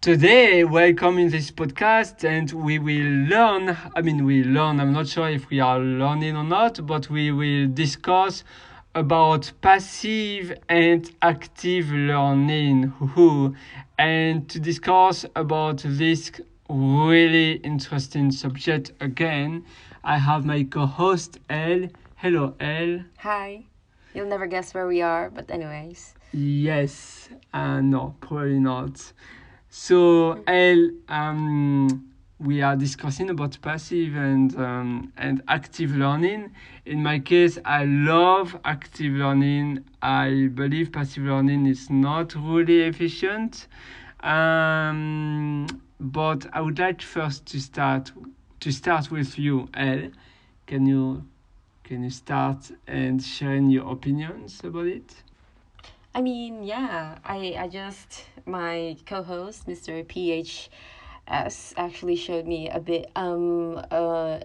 Today, welcome in this podcast, and we will learn. I'm not sure if we are learning or not, but we will discuss about passive and active learning. And to discuss about this really interesting subject again, I have my co-host Elle. Hello, Elle. Hi. You'll never guess where we are, but anyways. Yes, no, probably not. So, Elle, we are discussing about passive and active learning. In my case, I love active learning. I believe passive learning is not really efficient. But I would like first to start with you, Elle. Can you can you start and sharing your opinions about it? My co-host, Mr. PHS, actually showed me a bit a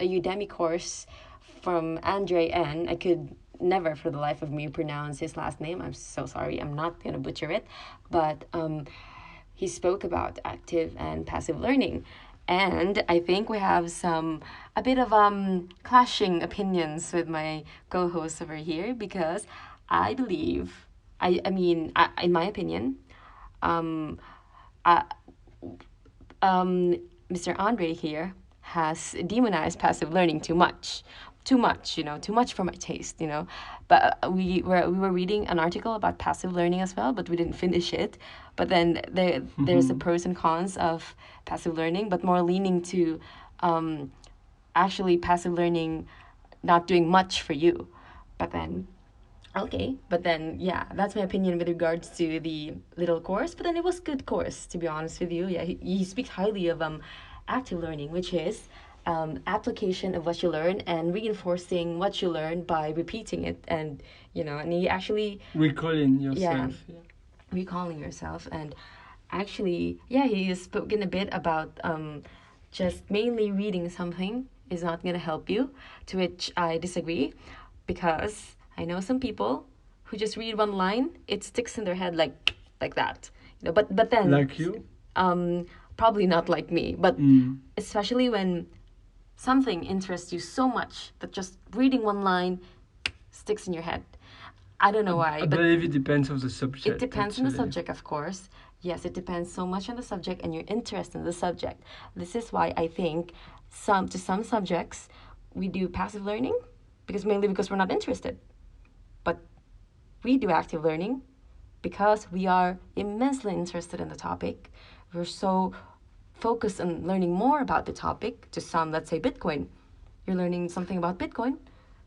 Udemy course from Andre N. I could never for the life of me pronounce his last name. I'm so sorry. I'm not gonna butcher it, but he spoke about active and passive learning. And I think we have a bit of clashing opinions with my co-host over here because I believe in my opinion, um, uh, Mr. Andre here has demonized passive learning too much for my taste, But we were reading an article about passive learning as well, but we didn't finish it. But then there's the pros and cons of passive learning, but more leaning to actually passive learning not doing much for you. But then Okay, but then yeah, that's my opinion with regards to the little course. But then it was good course, to be honest with you. Yeah, he speaks highly of active learning, which is application of what you learn and reinforcing what you learn by repeating it, and he actually Recalling yeah yourself. Yeah. recalling yourself and actually yeah he has spoken a bit about just mainly reading something is not gonna help you, to which I disagree because I know some people who just read one line, it sticks in their head like that. But then Like you? um probably not like me, but Mm. especially when something interests you so much that just reading one line sticks in your head. I don't know why, I but believe it depends on the it subject, depends on the actually. subject, of course. Yes, it depends so much on the subject and your interest in the subject. This is why I think some subjects we do passive learning because we're not interested. But we do active learning because we are immensely interested in the topic. We're so focused on learning more about the topic. To some, let's say Bitcoin. You're learning something about Bitcoin,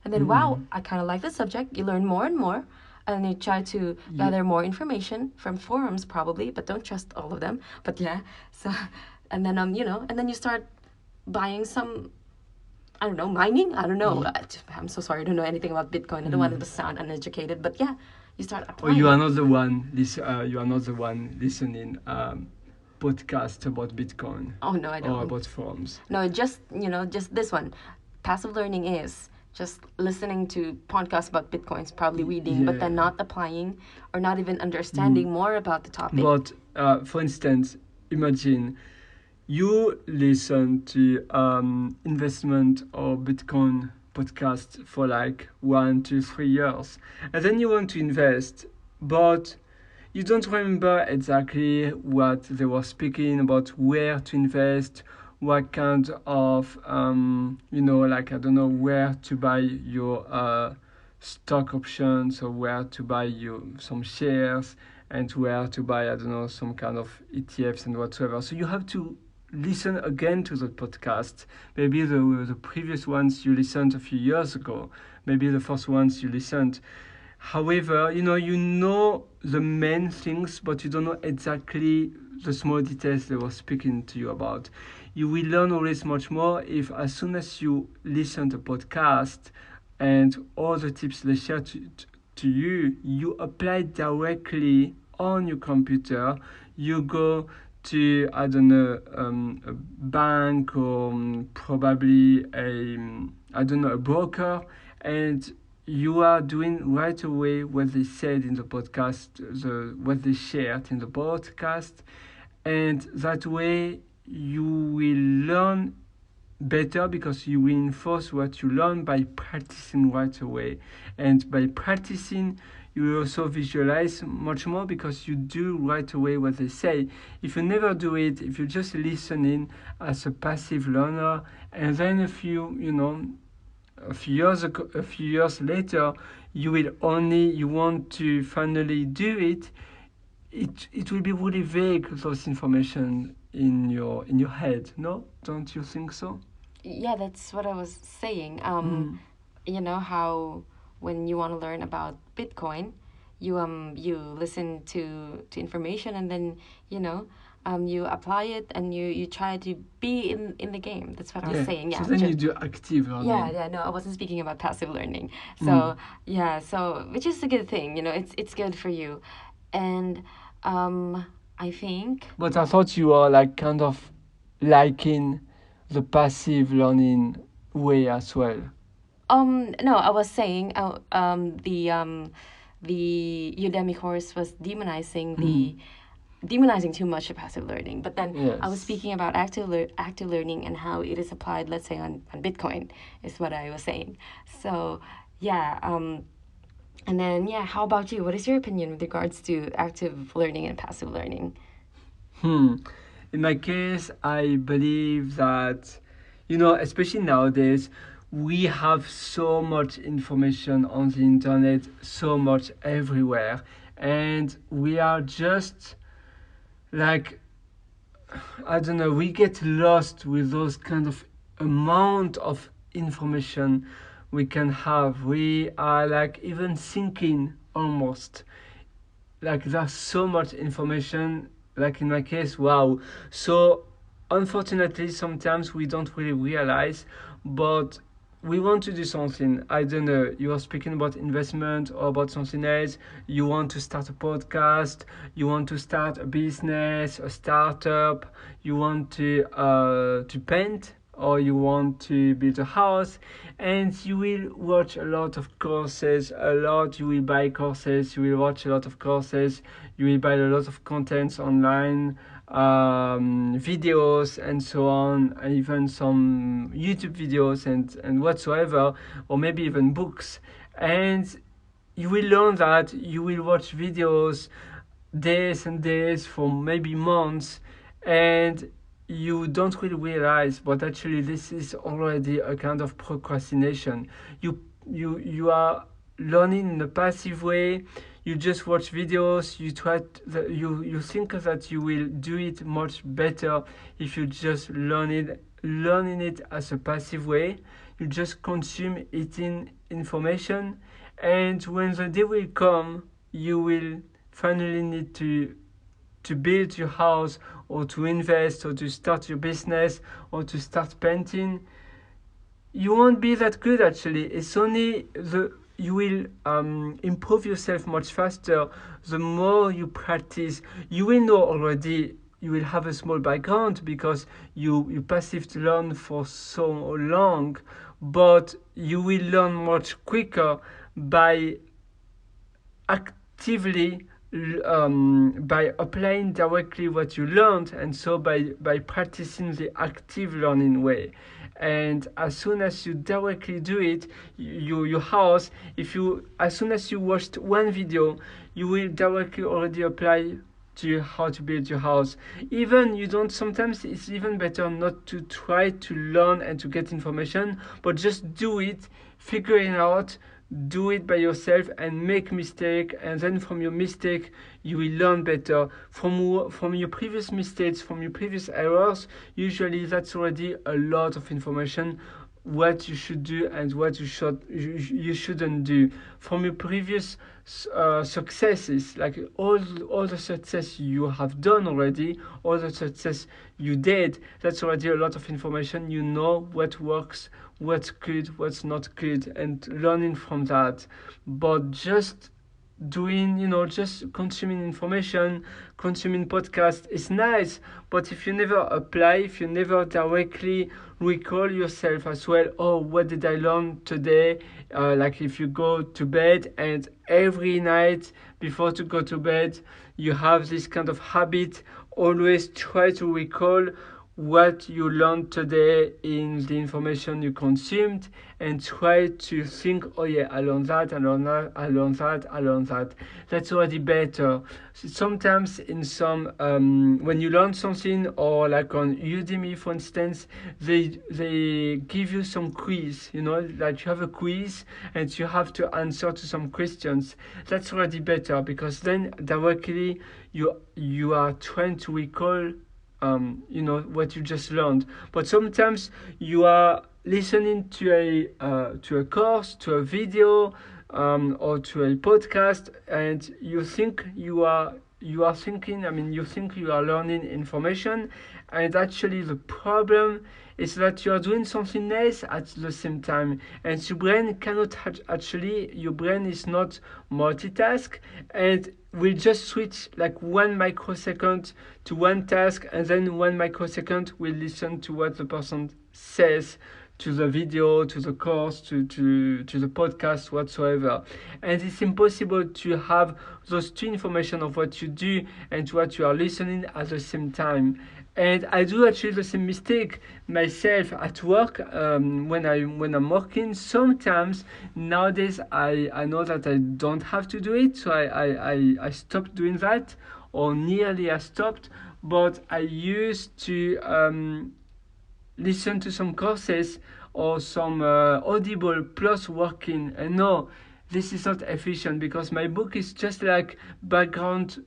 and then wow, I kind of like the subject. You learn more and more, and you try to gather more information from forums probably, but don't trust all of them. But yeah, so and then and then you start buying some, I don't know, mining. I don't know. I'm so sorry. I don't know anything about Bitcoin. I don't want to sound uneducated, but yeah, you start Or applying it. you are not the one listening podcast about Bitcoin Oh no, I or don't. about forums. No, just this one. Passive learning is just listening to podcasts about Bitcoins, probably reading, but then Yeah. not applying or not even understanding more about the topic. But for instance, imagine you listen to investment or Bitcoin podcast for like 1 to 3 years, and then you want to invest, but you don't remember exactly what they were speaking about, where to invest, what kind of like I don't know where to buy your stock options or where to buy you some shares and where to buy I don't know some kind of ETFs and whatsoever. So you have to listen again to the podcast. Maybe the previous ones you listened a few years ago. Maybe the first ones you listened. However, you know the main things, but you don't know exactly the small details they were speaking to you about. You will learn always much more if, as soon as you listen to podcast and all the tips they share to you, you apply directly on your computer. You go to I don't know a bank or probably I don't know a broker, and you are doing right away what they said in the podcast, what they shared in the podcast, and that way you will learn better because you reinforce what you learn by practicing right away. And by practicing, you will also visualize much more because you do right away what they say. If you never do it, if you just listening as a passive learner, and then a few years later, you want to finally do it, it will be really vague, those information in your head. No, don't you think so? Yeah, that's what I was saying. Mm. You know how when you want to learn about Bitcoin, you listen to information, and then you apply it, and you try to be in the game. That's what I was saying. Yeah. So then you do active learning. Yeah. No, I wasn't speaking about passive learning. So Mm. yeah, so which is a good thing. It's good for you, and I think. But I thought you were like kind of liking the passive learning way as well. No, I was saying, the Udemy course was demonizing too much of passive learning. But then I was Yes. speaking about active learning and how it is applied, let's say, on Bitcoin, is what I was saying. So yeah, and then yeah, how about you? What is your opinion with regards to active learning and passive learning? In my case, I believe that, especially nowadays, we have so much information on the internet, so much everywhere, and we are just like, I don't know, we get lost with those kind of amount of information we can have. We are like even thinking almost like there's so much information, like in my case, wow. So unfortunately sometimes we don't really realize, but we want to do something. I don't know, you are speaking about investment or about something else. You want to start a podcast, you want to start a business, a startup, you want to paint, or you want to build a house, and you will watch a lot of courses, you will buy courses, you will watch a lot of courses, you will buy a lot of contents online, videos and so on, and even some YouTube videos and whatsoever, or maybe even books. And you will learn that, you will watch videos days and days for maybe months, and you don't really realize, but actually this is already a kind of procrastination. You are learning in a passive way. You just watch videos, you think that you will do it much better if you just learning it as a passive way. You just consume eating information, and when the day will come, you will finally need to build your house, or to invest, or to start your business, or to start painting. You won't be that good actually. It's only you will improve yourself much faster the more you practice. You will know already, you will have a small background because you passive learn for so long, but you will learn much quicker by actively by applying directly what you learned, and so by practicing the active learning way. And as soon as you directly do it, your house, if you as soon as you watched one video, you will directly already apply to how to build your house. Even you don't, sometimes it's even better not to try to learn and to get information, but just do it, figure it out, do it by yourself, and make mistake, and then from your mistake you will learn better. From your previous mistakes, from your previous errors, usually that's already a lot of information, what you should do and what you shouldn't do. From your previous successes, like all the success you have done already, all the success you did, that's already a lot of information. You know what works, what's good, what's not good, and learning from that. But just doing, just consuming information, consuming podcasts is nice, but if you never apply, if you never directly recall yourself as well, oh, what did I learn today? Like if you go to bed and every night before to go to bed you have this kind of habit always try to recall what you learned today in the information you consumed, and try to think, oh yeah, I learned that, I learned that, I learned that, I learned that. That's already better. Sometimes in some when you learn something, or like on Udemy for instance, they give you some quiz, like you have a quiz and you have to answer to some questions. That's already better, because then directly you are trying to recall what you just learned. But sometimes you are listening to a course, to a video, or to a podcast, and you think you are thinking. I mean, you think you are learning information, and actually the problem is that you are doing something else at the same time, and your brain cannot actually. Your brain is not multitask, and will just switch like 1 microsecond to one task, and then 1 microsecond will listen to what the person says, to the video, to the course, to the podcast, whatsoever. And it's impossible to have those two information of what you do and what you are listening at the same time. And I do actually the same mistake myself at work, when I'm working. Sometimes nowadays I know that I don't have to do it, so I stopped doing that, or nearly I stopped. But I used to listen to some courses or some Audible plus working, and no, this is not efficient, because my book is just like background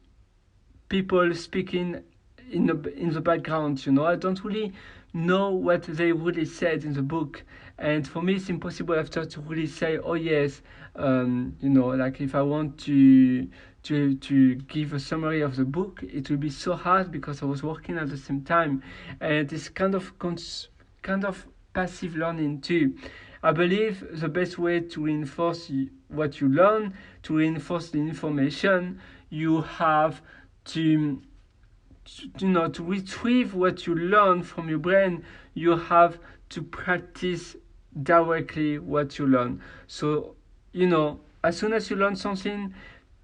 people speaking in the background. I don't really know what they really said in the book, and for me it's impossible after to really say, oh yes, like if I want to give a summary of the book, it will be so hard, because I was working at the same time. And it's kind of passive learning too. I believe the best way to reinforce what you learn, to reinforce the information, you have to retrieve what you learn from your brain. You have to practice directly what you learn. So as soon as you learn something,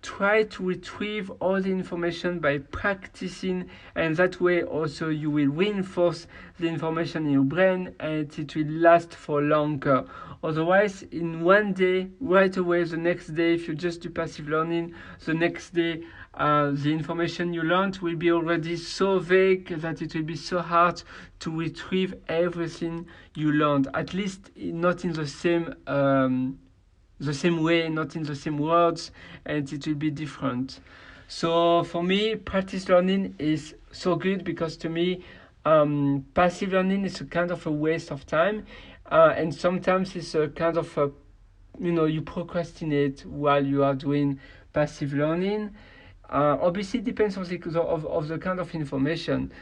try to retrieve all the information by practicing, and that way also you will reinforce the information in your brain, and it will last for longer. Otherwise, in one day, right away, the next day, if you just do passive learning, the next day the information you learned will be already so vague that it will be so hard to retrieve everything you learned, at least not in the same way, not in the same words, and it will be different. So for me, practice learning is so good, because to me, passive learning is a kind of a waste of time, and sometimes it's a kind of you procrastinate while you are doing passive learning. Obviously, it depends on the kind of information.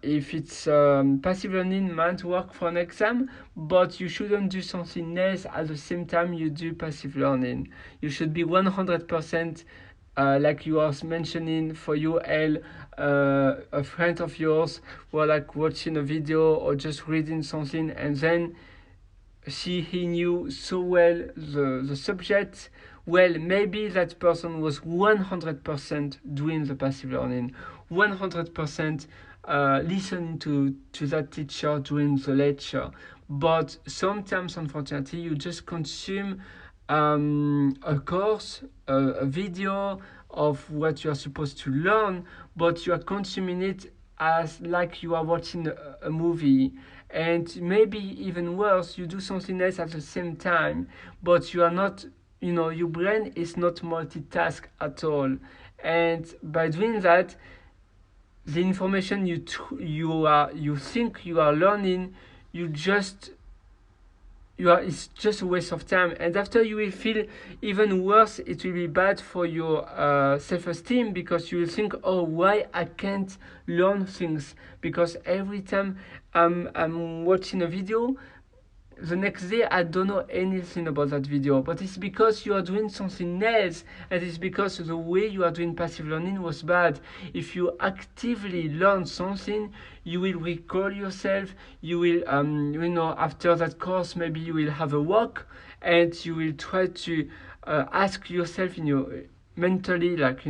If it's passive learning might work for an exam, but you shouldn't do something else at the same time you do passive learning. You should be 100%, like you was mentioning for you, a friend of yours were like watching a video or just reading something, and then he knew so well the subject. Well, maybe that person was 100% doing the passive learning, 100% listening to that teacher during the lecture. But sometimes, unfortunately, you just consume a course, a video of what you are supposed to learn, but you are consuming it as like you are watching a movie. And maybe even worse, you do something else at the same time, but you are not, your brain is not multitask at all. And by doing that, the information you think you are learning, it's just a waste of time. And after, you will feel even worse. It will be bad for your self-esteem, because you will think, oh, why I can't learn things, because every time I'm watching a video, the next day I don't know anything about that video. But it's because you are doing something else, and it's because the way you are doing passive learning was bad. If you actively learn something, you will recall yourself. You will after that course, maybe you will have a walk, and you will try to ask yourself in your mentally, like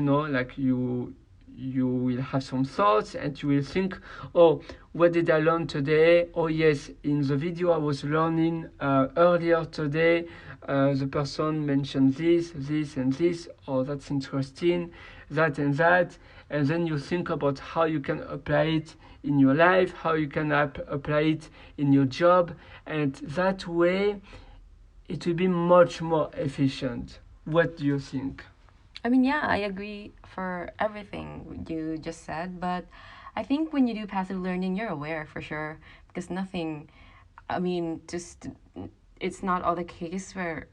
you will have some thoughts and you will think, oh, what did I learn today? Oh yes, in the video I was learning earlier today, the person mentioned this and this. Oh, that's interesting, that and that. And then you think about how you can apply it in your life, how you can apply it in your job, and that way it will be much more efficient. What do you think? I mean, yeah, I agree for everything you just said, but I think when you do passive learning, you're aware for sure because nothing, I mean, just it's not all the case where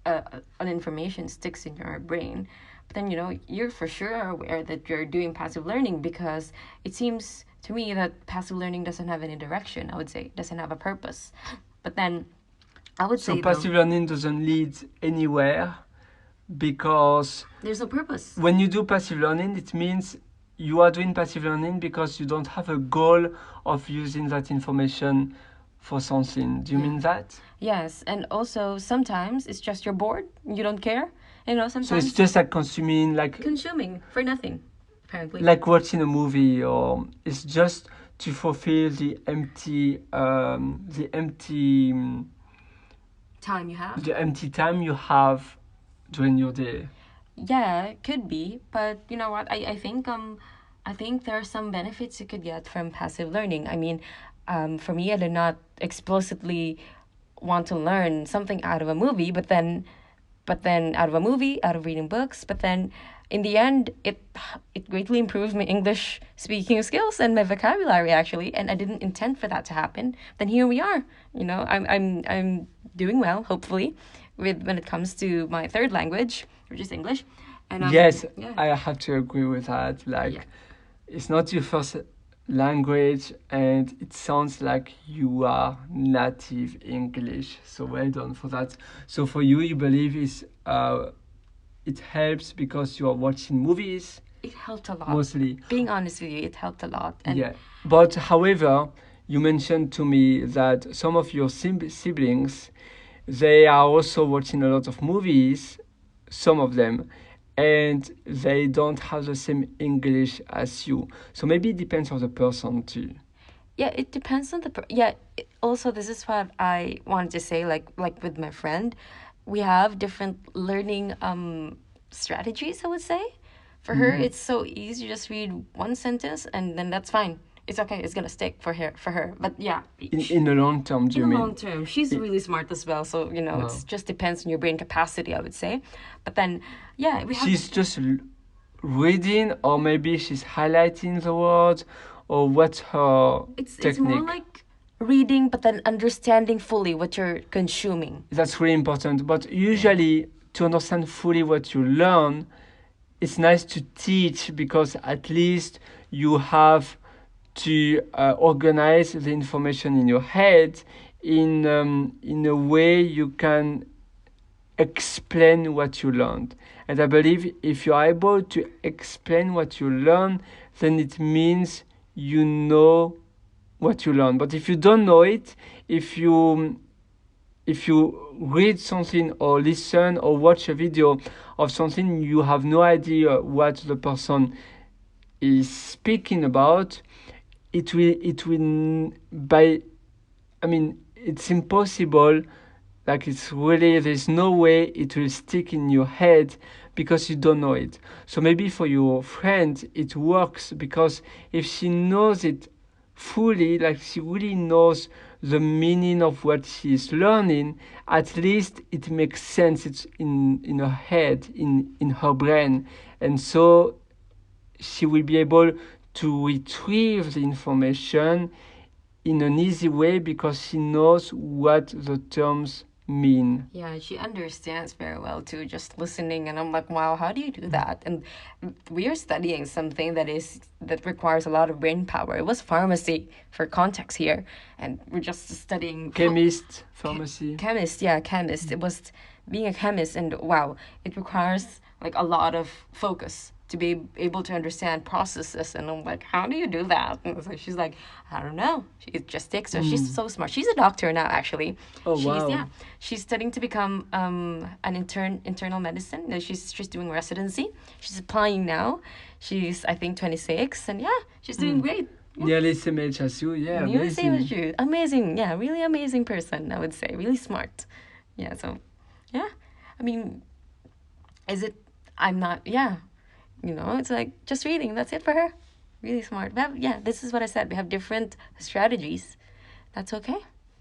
an information sticks in your brain. But then, you're for sure aware that you're doing passive learning because it seems to me that passive learning doesn't have any direction, I would say, it doesn't have a purpose. But then I would So say, passive learning doesn't lead anywhere because there's no purpose. when you do passive learning, it means you are doing passive learning because you don't have a goal of using that information for something. Do you mean that? Yes, and also sometimes it's just you're bored, you don't care. Sometimes So it's just like consuming, like consuming for nothing, apparently. like watching a movie, or it's just to fulfill the empty Time you have. the empty time you have during your day. Yeah, it could be, but you know what? I think there are some benefits you could get from passive learning. I mean, for me, I did not explicitly want to learn something out of a movie, but then out of a movie, out of reading books, but then in the end, it greatly improves my English speaking skills and my vocabulary actually, and I didn't intend for that to happen. Then here we are. I'm doing well, hopefully, with when it comes to my third language, which is English. And Yes, yeah. I have to agree with that. Like, Yeah. it's not your first language, and it sounds like you are native English. So well done for that. So for you, you believe it helps because you are watching movies It helped a lot. mostly. Being honest with you, it helped a lot. And Yeah, but however, you mentioned to me that some of your siblings, they are also watching a lot of movies, some of them, and they don't have the same English as you. So maybe it depends on the person too. yeah, it depends on the also, this is what I wanted to say, like with my friend, we have different learning strategies, I would say. For her, it's so easy, you just read one sentence and then that's fine. It's okay, it's gonna stick for her. But yeah, In the long term, do you in the mean? long term, she's really smart as well, so Wow. it just depends on your brain capacity, I would say. But then yeah, we have She's just reading, or maybe she's highlighting the words, or what's her it's technique? more like reading but then understanding fully what you're consuming. That's really important. But usually, to understand fully what you learn, it's nice to teach because at least you have to organize the information in your head in a way you can explain what you learned. And I believe if you are able to explain what you learn, then it means you know what you learn. But if you don't know it, if you read something or listen or watch a video of something, you have no idea what the person is speaking about, it will it's impossible. Like, it's really, there's no way it will stick in your head because you don't know it. So maybe for your friend it works because if she knows it fully, like she really knows the meaning of what she's learning, at least it makes sense. It's in her head, in her brain, and so she will be able to retrieve the information in an easy way because she knows what the terms mean. Yeah, she understands very well too, just listening, and I'm like, wow, how do you do that? And we are studying something that requires a lot of brain power. It was pharmacy for context here, and we're just studying Chemist, pharmacy. chemist. It was being a chemist, and wow, it requires like a lot of focus to be able to understand processes. And I'm like, how do you do that? And so she's like, I don't know. It just takes her. She's so smart. She's a doctor now, actually. Oh, she's wow. Yeah, she's studying to become an internal medicine. She's doing residency. She's applying now. She's, I think, 26, and yeah, she's doing great. Yeah. Nearly same age as you, yeah, Nearly same amazing. as you. Amazing, yeah, really amazing person, I would say. Really smart. Yeah, so, yeah. I mean, is it, I'm not, yeah. You know, it's like just reading, that's it for her. Really smart. But yeah, this is what I said. We have different strategies. That's okay,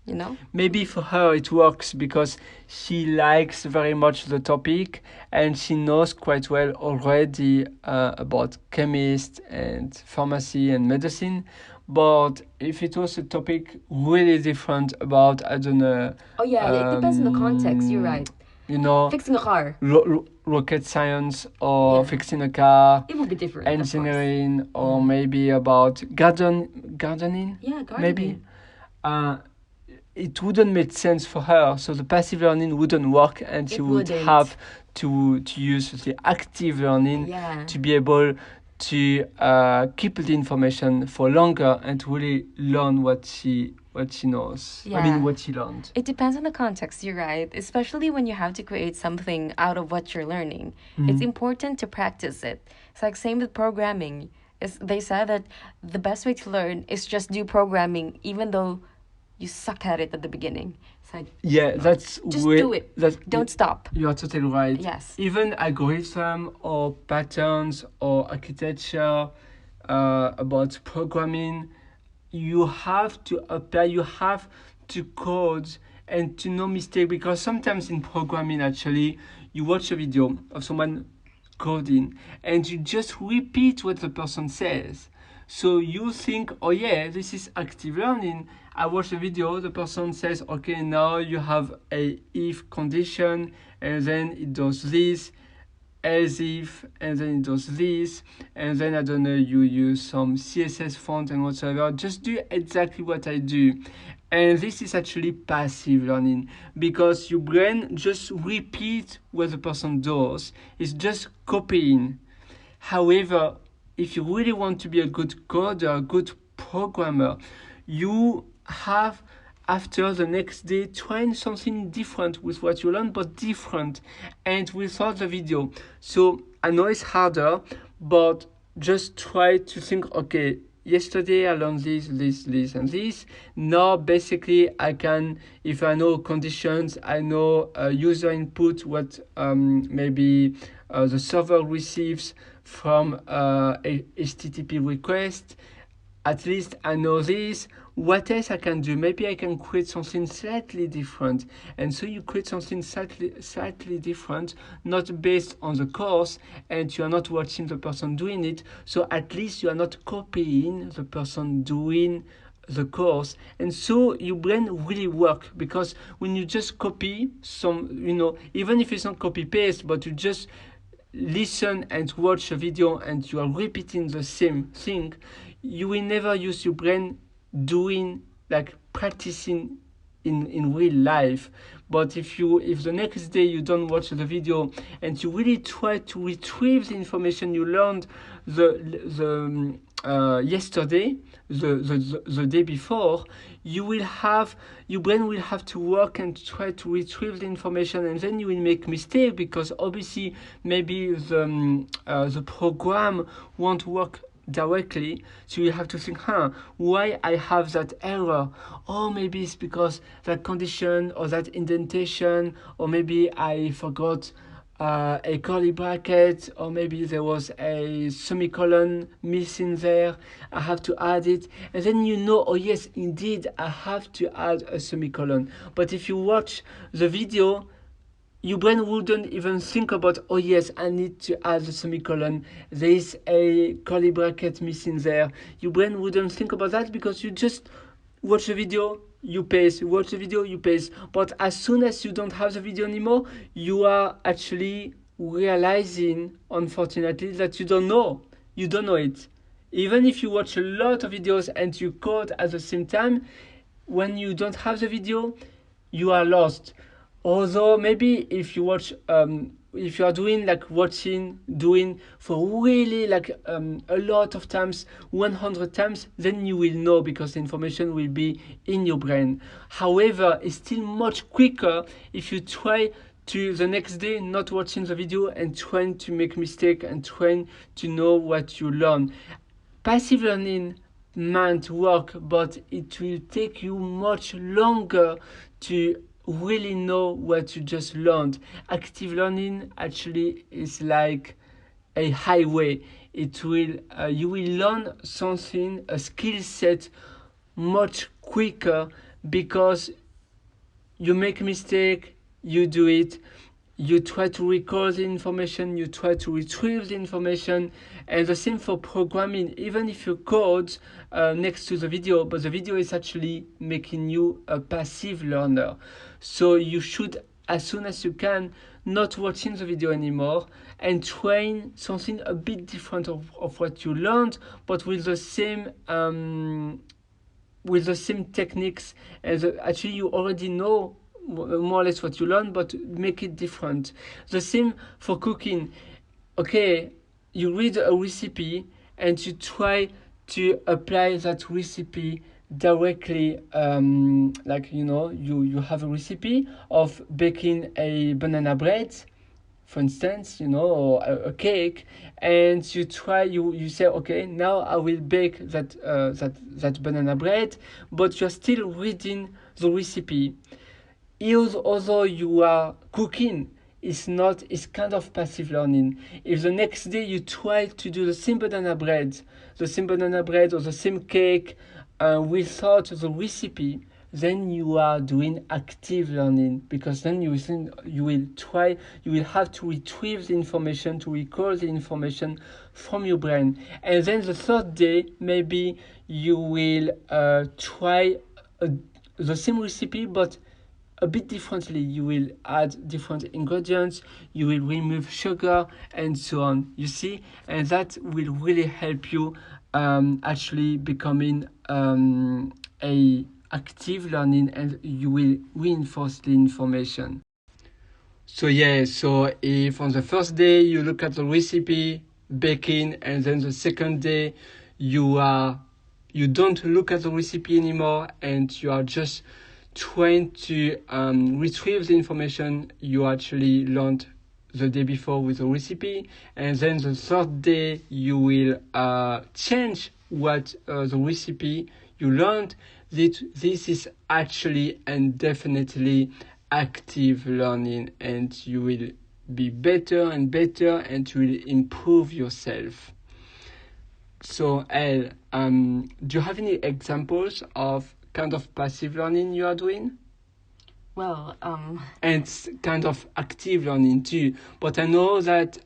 you know? Maybe for her it works because she likes very much the topic and she knows quite well already about chemist and pharmacy and medicine. But if it was a topic really different about, I don't know. Oh, yeah, it depends on the context. You're right. You know, Fixing a car. rocket science or fixing a car, It would be different. engineering, or maybe about gardening. Yeah, gardening. Maybe. It wouldn't make sense for her, so the passive learning wouldn't work, and she would wouldn't. have to use the active learning Yeah. to be able to keep the information for longer and to really learn what she knows. I Yeah. mean, what she learned. It depends on the context, you're right. Especially when you have to create something out of what you're learning. It's important to practice it. It's like same with programming. They said that the best way to learn is just do programming even though you suck at it at the beginning. It's like, Yeah, that's just do it. Don't stop. You are totally right. Yes. Even algorithm or patterns or architecture about programming, you have to apply, you have to code and to no mistake, because sometimes in programming actually you watch a video of someone coding and you just repeat what the person says. So you think, oh yeah, this is active learning. I watch a video, the person says, okay, now you have a if condition, and then it does this, as if, and then it does this, and then I don't know, you use some CSS font and whatsoever. Just do exactly what I do. And this is actually passive learning, because your brain just repeat what the person does. It's just copying. However, if you really want to be a good coder, a good programmer, you have, after the next day, trying something different with what you learned, but different, and without the video. So I know it's harder, but just try to think, okay, yesterday I learned this, and this. Now basically I can, if I know conditions, I know user input, what maybe the server receives from a HTTP request. At least I know this. What else I can do? Maybe I can create something slightly different. And so you create something slightly different, not based on the course, and you are not watching the person doing it. So at least you are not copying the person doing the course. And so your brain really work, because when you just copy some, even if it's not copy paste, but you just listen and watch a video and you are repeating the same thing, you will never use your brain doing, like practicing in real life. But if the next day you don't watch the video and you really try to retrieve the information you learned yesterday, the day before, your brain will have to work and try to retrieve the information, and then you will make mistake, because obviously maybe the program won't work directly, so you have to think, why I have that error? Oh, maybe it's because that condition or that indentation, or maybe I forgot a curly bracket, or maybe there was a semicolon missing there, I have to add it. And then oh yes, indeed I have to add a semicolon. But if you watch the video, your brain wouldn't even think about, oh yes, I need to add a semicolon, there is a curly bracket missing there. Your brain wouldn't think about that, because you just watch the video, you paste, watch the video, you paste. But as soon as you don't have the video anymore, you are actually realizing, unfortunately, that you don't know it. Even if you watch a lot of videos and you code at the same time, when you don't have the video, you are lost. Although maybe if you watch if you are doing like doing for really like a lot of times, 100 times, then you will know because the information will be in your brain. However, it's still much quicker if you try to the next day not watching the video and trying to make mistake and trying to know what you learn. Passive learning might work, but it will take you much longer to really know what you just learned. Active learning actually is like a highway. It will you will learn something, a skill set, much quicker because you make a mistake, you do it, you try to recall the information, you try to retrieve the information, and the same for programming. Even if you code next to the video, but the video is actually making you a passive learner. So you should, as soon as you can, not watching the video anymore and train something a bit different of what you learned, but with the same techniques. And actually you already know more or less what you learn, but make it different. The same for cooking. Okay, you read a recipe and you try to apply that recipe directly. Like you have a recipe of baking a banana bread, for instance, or a cake, and you say, okay, now I will bake that banana bread, but you're still reading the recipe. Although you are cooking, it's kind of passive learning. If the next day you try to do the same banana bread or the same cake without the recipe, then you are doing active learning, because then you will have to retrieve the information, to recall the information from your brain. And then the third day, maybe you will try the same recipe, but a bit differently. You will add different ingredients, you will remove sugar, and so on. You see, and that will really help you actually becoming a active learning, and you will reinforce the information. So if on the first day you look at the recipe, baking, and then the second day you don't look at the recipe anymore and you are just trying to retrieve the information you actually learned the day before with the recipe, and then the third day you will change what the recipe you learned. This is actually and definitely active learning, and you will be better and better, and you will improve yourself. So, Elle, do you have any examples of kind of passive learning you are doing? Well, and kind of active learning too. But I know that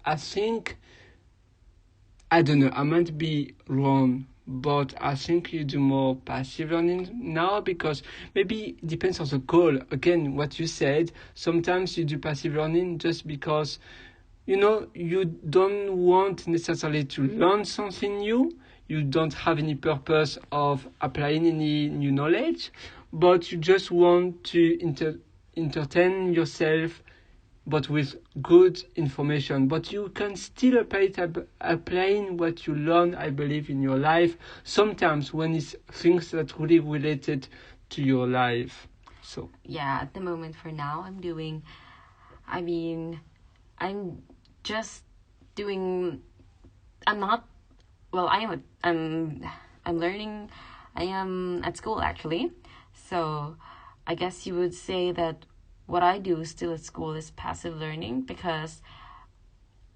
I don't know, I might be wrong, but I think you do more passive learning now, because maybe it depends on the goal. Again, what you said, sometimes you do passive learning just because, you don't want necessarily to learn something new. You don't have any purpose of applying any new knowledge, but you just want to entertain yourself, but with good information. But you can still applying what you learn, I believe, in your life, sometimes when it's things that really related to your life. So yeah, at the moment for now, I'm just doing, I'm not, well, I'm learning, I am at school actually. So I guess you would say that what I do still at school is passive learning, because,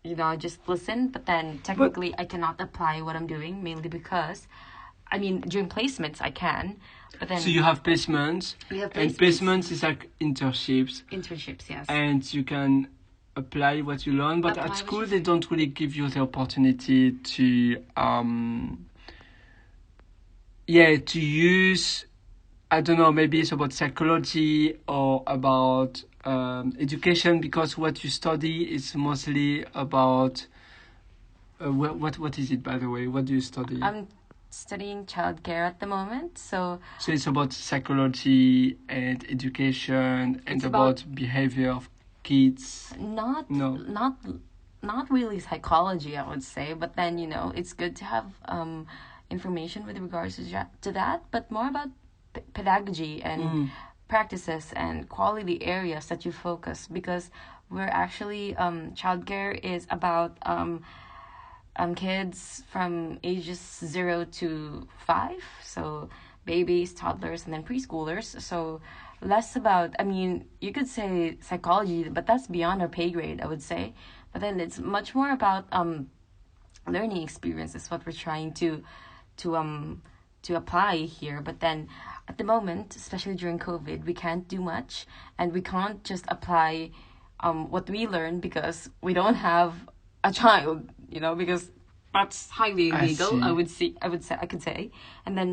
I just listen, but then technically I cannot apply what I'm doing, mainly because, during placements I can, but then... So you have placements, and placements is like internships. Internships, yes. And you can apply what you learn, but at school they don't really give you the opportunity to use, I don't know, maybe it's about psychology or about education, because what you study is mostly about what is it, by the way? What do you study? I'm studying childcare at the moment, so it's about psychology and education and about behavior of kids? Not No. not really psychology, I would say, but then it's good to have information with regards to that, but more about pedagogy and practices and quality areas that you focus, because we're actually childcare is about kids from ages 0 to 5, so babies, toddlers, and then preschoolers. So less about, I mean, you could say psychology, but that's beyond our pay grade, I would say. But then it's much more about learning experiences, what we're trying to apply here. But then at the moment, especially during COVID, we can't do much, and we can't just apply what we learn because we don't have a child, because that's highly illegal. I could say, and then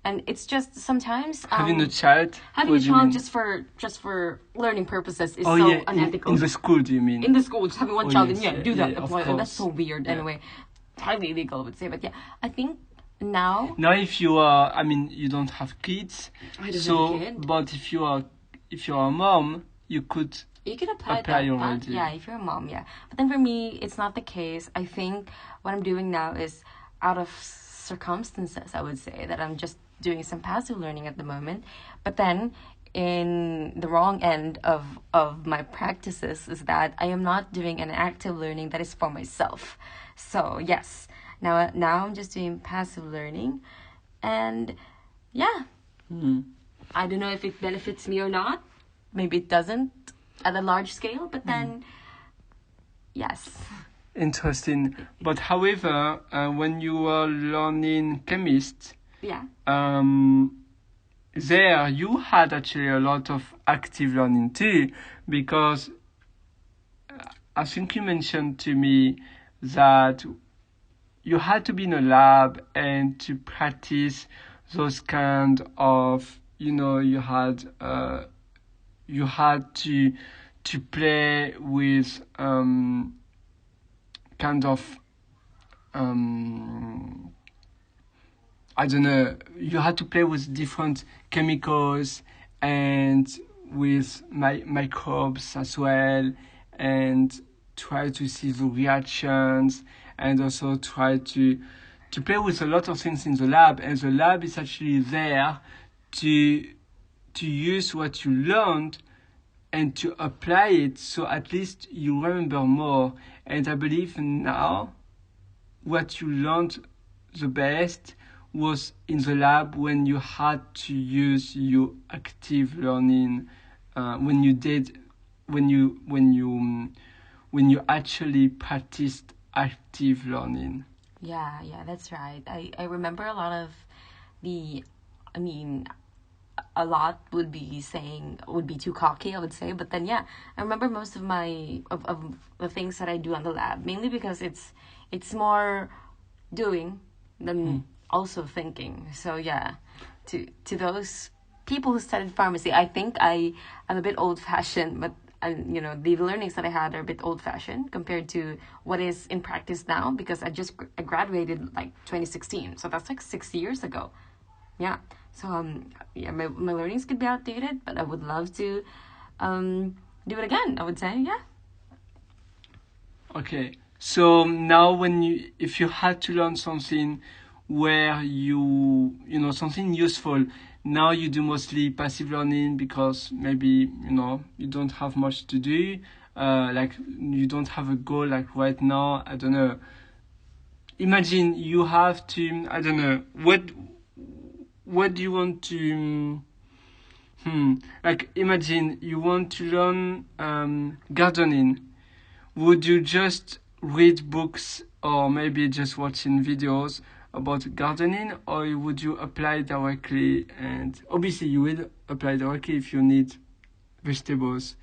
and it's just sometimes Having a child. having a child just for learning purposes is unethical. In the school, do you mean? In the school, just having one child, yes, and do that. of Apply. course. That's so weird. Yeah. Anyway, highly illegal, I would say. But yeah, I think now If you are, you don't have kids. I don't have a kid. But if you are a mom, you could. You can apply Apply that. already. Yeah, if you're a mom, yeah. But then for me, it's not the case. I think what I'm doing now is out of circumstances, I would say, that I'm just doing some passive learning at the moment. But then in the wrong end of my practices is that I am not doing an active learning that is for myself. So yes, now I'm just doing passive learning, and yeah, I don't know if it benefits me or not. Maybe it doesn't at a large scale, but then yes. Interesting. But however, when you were learning chemist, Yeah. there you had actually a lot of active learning too, because I think you mentioned to me that you had to be in a lab and to practice those kind of, you had to play with kind of I don't know, you had to play with different chemicals and with microbes as well, and try to see the reactions, and also try to play with a lot of things in the lab. And the lab is actually there to use what you learned and to apply it, so at least you remember more. And I believe now what you learned the best was in the lab, when you had to use your active learning, when you actually practiced active learning. Yeah, that's right. I remember a lot of a lot would be too cocky, I would say. But then, yeah, I remember most of of the things that I do on the lab, mainly because it's more doing than also thinking. So yeah, to those people who studied pharmacy, I think I'm a bit old-fashioned, but the learnings that I had are a bit old-fashioned compared to what is in practice now, because I graduated like 2016, so that's like 6 years ago. Yeah. So my learnings could be outdated, but I would love to do it again, I would say. Yeah. Okay. So now if you had to learn something where something useful, now you do mostly passive learning because maybe, you don't have much to do, like you don't have a goal, like right now, I don't know. Imagine you have to, I don't know, what do you want to, like imagine you want to learn gardening. Would you just read books or maybe just watching videos about gardening, or would you apply directly? And obviously you will apply directly if you need vegetables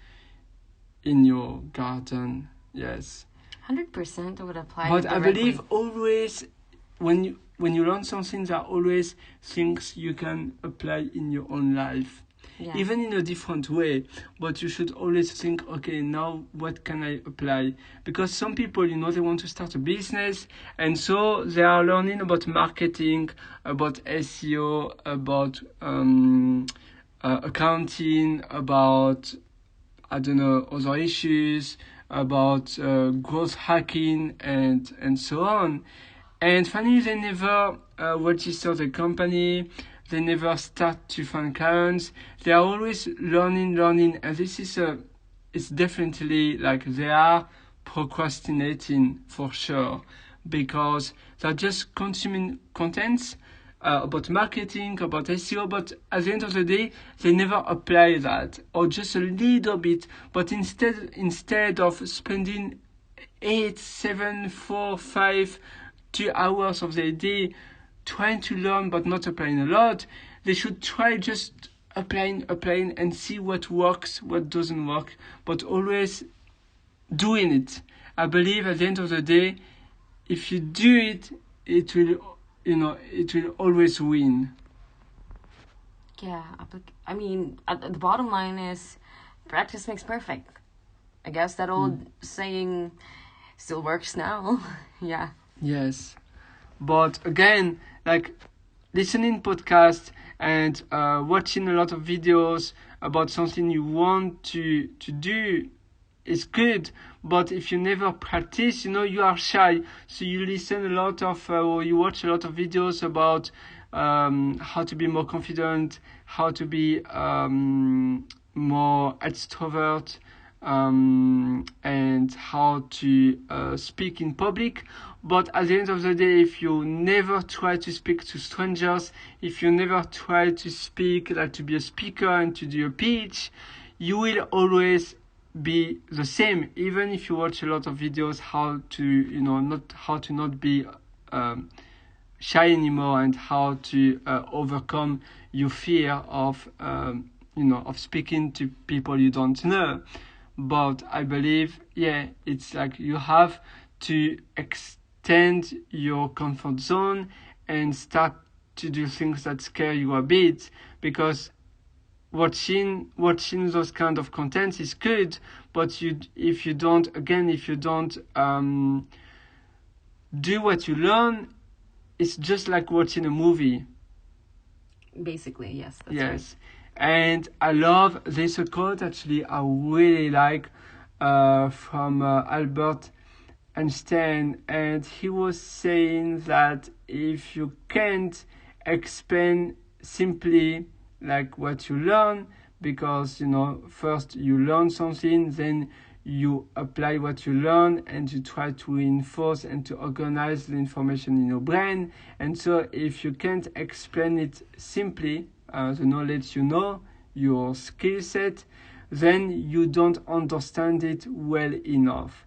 in your garden. Yes. 100% I would apply. But directly. I believe always when you learn something, there are always things you can apply in your own life. Yeah. Even in a different way, but you should always think, okay, now what can I apply? Because some people, they want to start a business, and so they are learning about marketing, about SEO, about accounting, about, I don't know, other issues about growth hacking and so on. And finally, they never register the company. They never start to find clients. They are always learning, and this is it's definitely like they are procrastinating for sure, because they're just consuming contents about marketing, about SEO, but at the end of the day, they never apply that, or just a little bit. But instead of spending 8, 7, 4, 5, 2 hours of their day trying to learn but not applying a lot, they should try just applying and see what works, what doesn't work, but always doing it. I believe at the end of the day, if you do it, it will always win. Yeah, I mean, the bottom line is practice makes perfect. I guess that old saying still works now. Yeah. Yes. But again, like listening podcast and watching a lot of videos about something you want to do is good. But if you never practice, you are shy. So you listen a lot of, or you watch a lot of videos about how to be more confident, how to be more extrovert, and how to speak in public. But at the end of the day, if you never try to speak to strangers, if you never try to speak, like to be a speaker and to do a pitch, you will always be the same. Even if you watch a lot of videos how to not be shy anymore, and how to overcome your fear of of speaking to people you don't know. But I believe, it's like you have to extend your comfort zone and start to do things that scare you a bit, because watching those kind of contents is good, but if you don't do what you learn, it's just like watching a movie. Basically, yes. That's Yes. right. And I love this quote, actually, I really like, from Albert Einstein, and he was saying that if you can't explain simply like what you learn, because first you learn something, then you apply what you learn, and you try to reinforce and to organize the information in your brain. And so if you can't explain it simply, the knowledge your skill set, then you don't understand it well enough.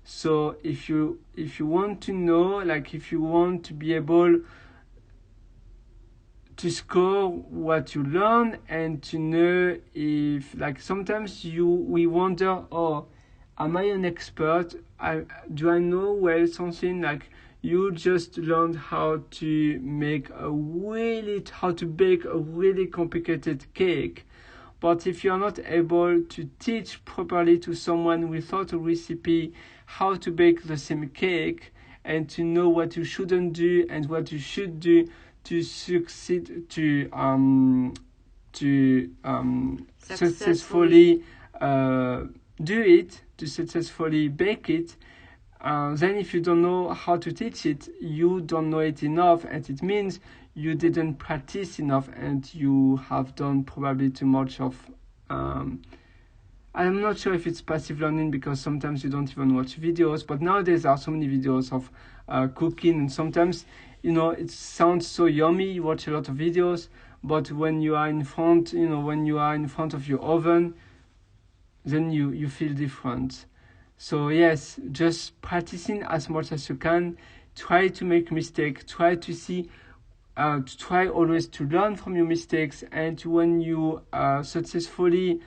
So if you want to know, like if you want to be able to score what you learn, and to know if, like, sometimes we wonder, am I an expert? Do I know well something? Like, you just learned how to bake a really complicated cake. But if you're not able to teach properly to someone without a recipe how to bake the same cake, and to know what you shouldn't do and what you should do to succeed, to successfully do it, to successfully bake it, then if you don't know how to teach it, you don't know it enough, and it means you didn't practice enough, and you have done probably too much of I'm not sure if it's passive learning, because sometimes you don't even watch videos, but nowadays there are so many videos of cooking, and sometimes it sounds so yummy, you watch a lot of videos, but when you are in front of your oven, then you feel different. So yes, just practicing as much as you can. Try to make mistakes. Try to see. Try always to learn from your mistakes. And when you successfully,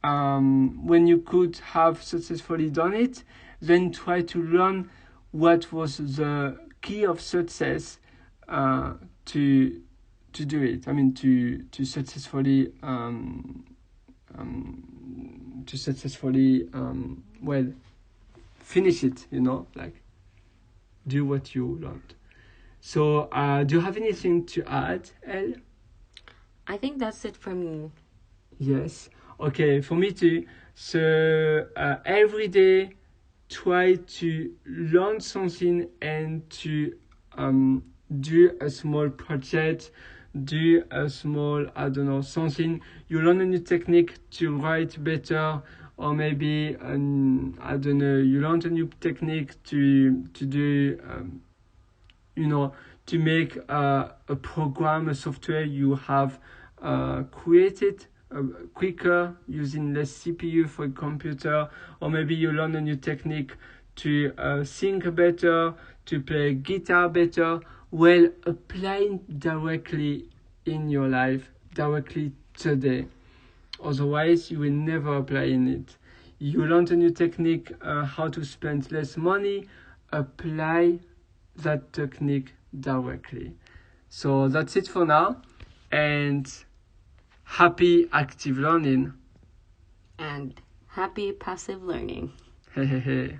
when you could have successfully done it, then try to learn what was the key of success to do it. I mean, to successfully finish it, like do what you learned. So do you have anything to add, Elle? I think that's it for me. Yes. Okay, for me too. So every day, try to learn something and to do a small project, do a small, I don't know, something. You learn a new technique to write better, or maybe, I don't know, you learn a new technique to do, to make a program, a software you have created quicker using less CPU for a computer, or maybe you learn a new technique to sing better, to play guitar better. Well, applying directly in your life, directly today. Otherwise, you will never apply in it. You learn a new technique, how to spend less money, apply that technique directly. So that's it for now, and happy active learning. And happy passive learning. Hey, hey, hey.